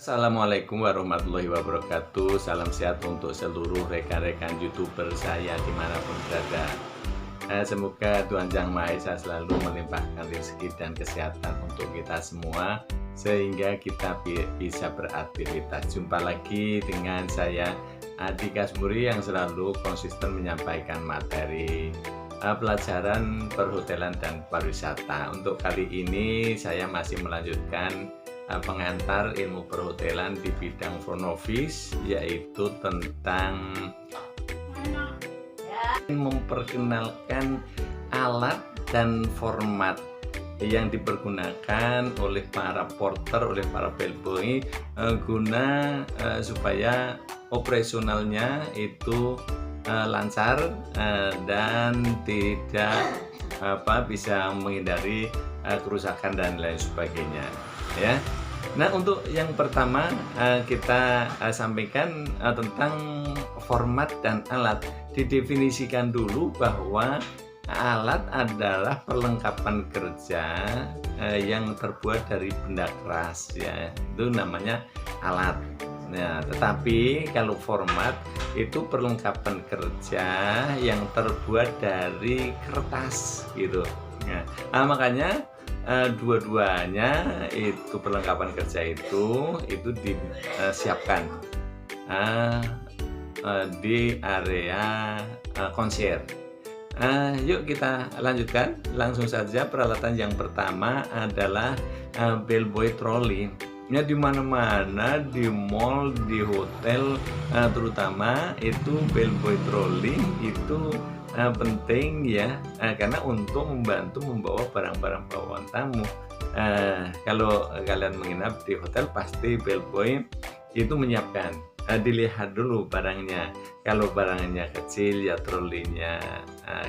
Assalamualaikum warahmatullahi wabarakatuh. Salam sehat untuk seluruh rekan-rekan YouTuber saya dimanapun berada. Semoga Tuhan Yang Maha Esa selalu melimpahkan rezeki dan kesehatan untuk kita semua, sehingga kita bisa beraktivitas. Jumpa lagi dengan saya Adi Kasmuri yang selalu konsisten menyampaikan materi pelajaran perhotelan dan pariwisata. Untuk kali ini saya masih melanjutkan pengantar ilmu perhotelan di bidang front office, yaitu tentang memperkenalkan alat dan format yang dipergunakan oleh para porter, oleh para bellboy guna supaya operasionalnya itu lancar dan tidak bisa menghindari kerusakan dan lain sebagainya, ya. Nah, untuk yang pertama kita sampaikan tentang format dan alat. Didefinisikan dulu bahwa alat adalah perlengkapan kerja yang terbuat dari benda keras, ya. Itu namanya alat. Nah, tetapi kalau format itu perlengkapan kerja yang terbuat dari kertas, gitu. Nah, makanya dua-duanya itu perlengkapan kerja itu disiapkan di area konser. Yuk kita lanjutkan langsung saja. Peralatan yang pertama adalah bellboy trolley. Ya, di mana-mana, di mall, di hotel, terutama itu bellboy trolley itu penting, ya, karena untuk membantu membawa barang-barang bawaan tamu. Kalau kalian menginap di hotel, pasti bellboy itu menyiapkan. Dilihat dulu barangnya. Kalau barangnya kecil, ya trolinya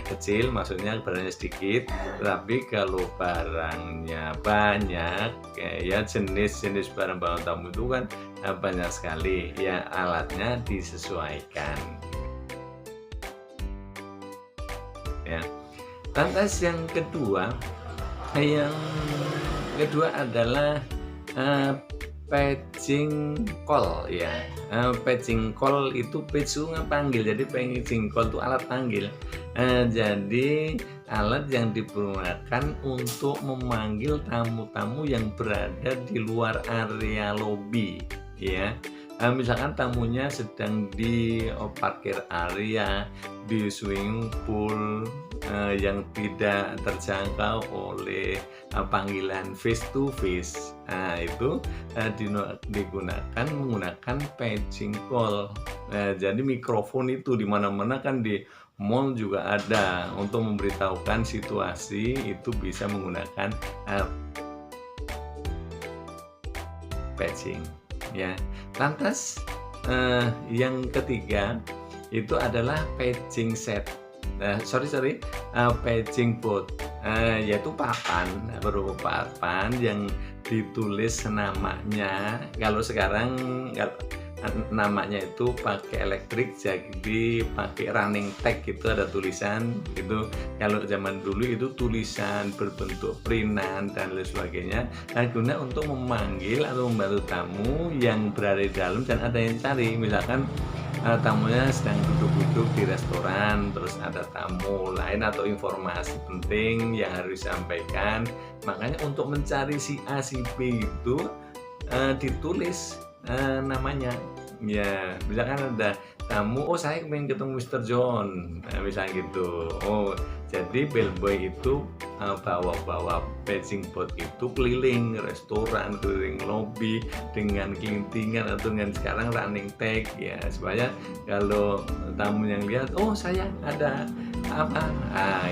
kecil, maksudnya barangnya sedikit. Tapi kalau barangnya banyak, ya jenis-jenis barang bawaan tamu itu kan banyak sekali, ya alatnya disesuaikan, ya. Lantas yang kedua adalah paging call, ya. Paging call itu peju panggil, jadi paging call itu alat panggil. Jadi alat yang digunakan untuk memanggil tamu-tamu yang berada di luar area lobi, ya. Misalkan tamunya sedang di parkir area, di swimming pool yang tidak terjangkau oleh panggilan face to face. Itu digunakan menggunakan paging call. Jadi mikrofon itu di mana-mana kan, di mall juga ada, untuk memberitahukan situasi itu bisa menggunakan paging, ya. Lantas yang ketiga itu adalah paging set. Paging board, yaitu papan, berupa papan yang ditulis namanya. Kalau sekarang namanya itu pakai elektrik, jadi pakai running tag, itu ada tulisan itu. Kalau zaman dulu itu tulisan berbentuk printan dan lain sebagainya, guna untuk memanggil atau membantu tamu yang berada di dalam dan ada yang cari. Misalkan tamunya sedang duduk-duduk di restoran, terus ada tamu lain atau informasi penting yang harus disampaikan, makanya untuk mencari si A si B itu ditulis namanya, ya. Misalkan ada tamu, oh saya ingin ketemu Mr. John, misalnya gitu. Oh, jadi bellboy itu bawa paging board itu keliling restoran, keliling lobby dengan kelintingan atau dengan sekarang running tag, ya, supaya kalau tamu yang lihat, oh saya ada apa,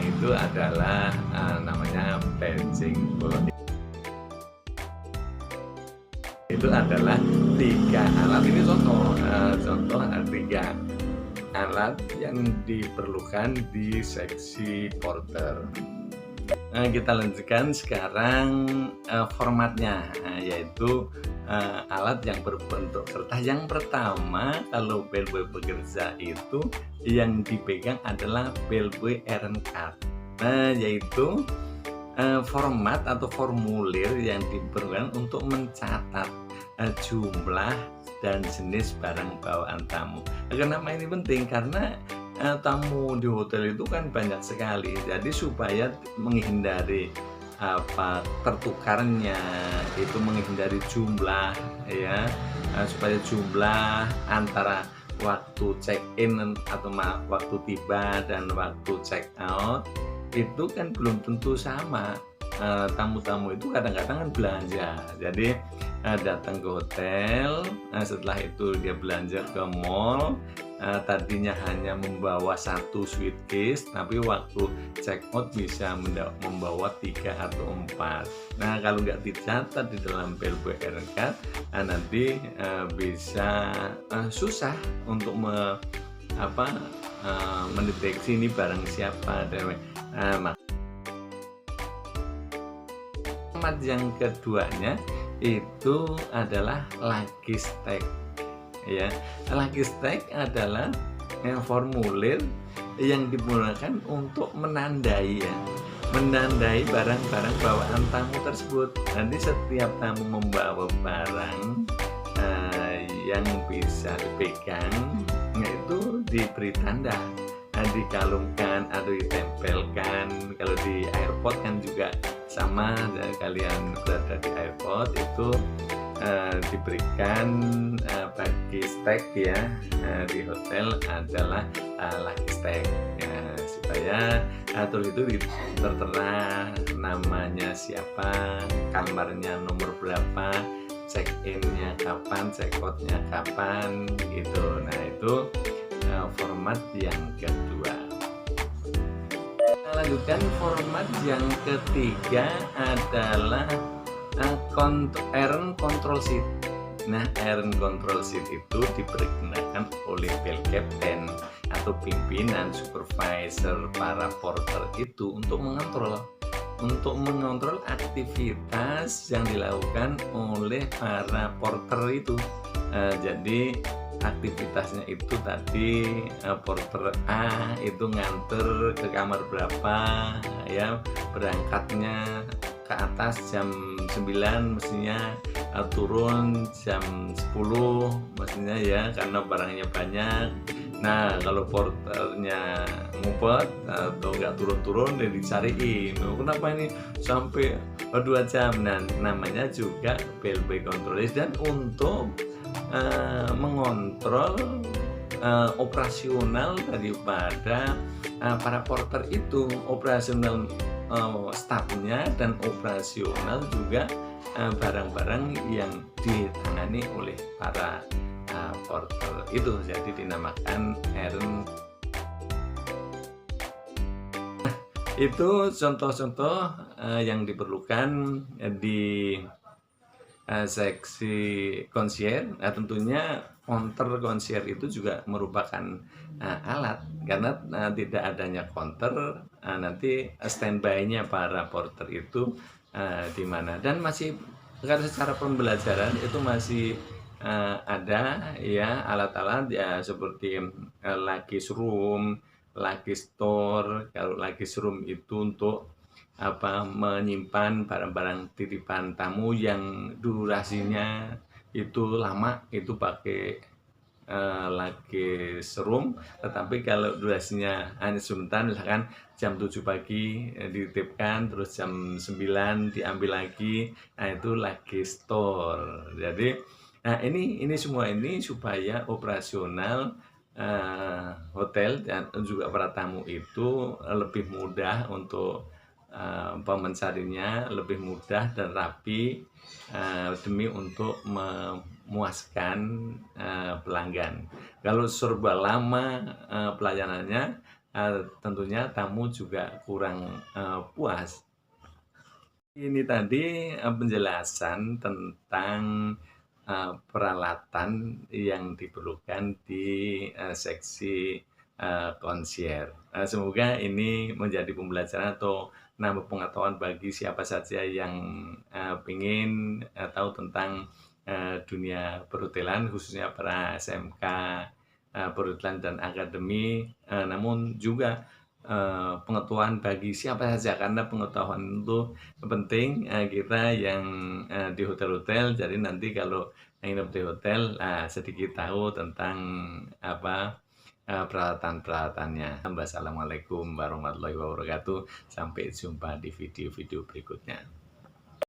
itu adalah namanya paging board. Itu adalah 3 alat. Ini contoh ada 3 alat yang diperlukan di seksi porter. Kita lanjutkan sekarang formatnya, yaitu alat yang berbentuk kertas. Yang pertama, kalau bellboy bekerja itu yang dipegang adalah bellboy errand card, yaitu format atau formulir yang diperlukan untuk mencatat jumlah dan jenis barang bawaan tamu. Kenapa ini penting? Karena tamu di hotel itu kan banyak sekali, jadi supaya menghindari tertukarnya itu, menghindari jumlah ya, supaya jumlah antara waktu check in atau waktu tiba dan waktu check out itu kan belum tentu sama. Tamu-tamu itu kadang-kadang kan belanja, jadi datang ke hotel, setelah itu dia belanja ke mall, tadinya hanya membawa satu suitcase, tapi waktu check out bisa membawa 3 atau 4. Nah, kalau nggak dicatat di dalam PLBR Card, nanti bisa susah untuk mendeteksi ini barang siapa. Format yang keduanya itu adalah luggage tag ya. Luggage tag adalah formulir yang digunakan untuk menandai barang-barang bawaan tamu tersebut. Nanti setiap tamu membawa barang yang bisa dipegang, itu diberi tanda, dikalungkan atau ditempelkan. Kalau di airport kan juga sama, kalian berada di airport itu diberikan bagi tag ya, di hotel adalah luggage tag ya, supaya terus itu tertera namanya siapa, kamarnya nomor berapa, check innya kapan, check outnya kapan gitu. Nah, itu format yang kedua. Kita lanjutkan, format yang ketiga adalah errand control sheet. Nah, errand control sheet itu dipergunakan oleh bell captain atau pimpinan, supervisor, para porter itu untuk mengontrol aktivitas yang dilakukan oleh para porter itu. Jadi aktivitasnya itu tadi, porter A itu nganter ke kamar berapa ya, berangkatnya ke atas jam 9 mestinya, turun jam 10 mestinya ya, karena barangnya banyak. Nah, kalau porternya ngumpet atau nggak turun-turun, ya dicariin, kenapa ini sampai 2 jam. Nah, namanya juga bellboy controllers. Dan untuk mengontrol operasional daripada para porter itu, operasional stafnya dan operasional juga barang-barang yang ditangani oleh para porter itu, jadi dinamakan errand. Itu contoh-contoh yang diperlukan di seksi concierge. Nah, tentunya counter concierge itu juga merupakan alat, karena tidak adanya counter, nanti standby-nya para porter itu di mana. Dan masih, karena secara pembelajaran itu masih ada ya alat-alat ya, seperti luggage room, luggage store. Kalau luggage room itu untuk menyimpan barang-barang titipan tamu yang durasinya itu lama, itu pakai luggage room. Tetapi kalau durasinya hanya sebentar, misalkan jam 7 pagi dititipkan, terus jam 9 diambil lagi, nah itu luggage store. Jadi ini semua ini supaya operasional hotel dan juga para tamu itu lebih mudah untuk pemencarinya, lebih mudah dan rapi, demi untuk memuaskan pelanggan. Kalau serba lama pelayanannya, tentunya tamu juga kurang puas. Ini tadi penjelasan tentang peralatan yang diperlukan di seksi concierge. Semoga ini menjadi pembelajaran atau nambah pengetahuan bagi siapa saja yang ingin tahu tentang dunia perhotelan, khususnya para SMK perhotelan dan akademi, namun juga pengetahuan bagi siapa saja, karena pengetahuan itu penting, kita yang, di hotel-hotel, jadi nanti kalau nginep di hotel, sedikit tahu tentang apa, peralatan-peralatannya. Wassalamualaikum warahmatullahi wabarakatuh. Sampai jumpa di video-video berikutnya.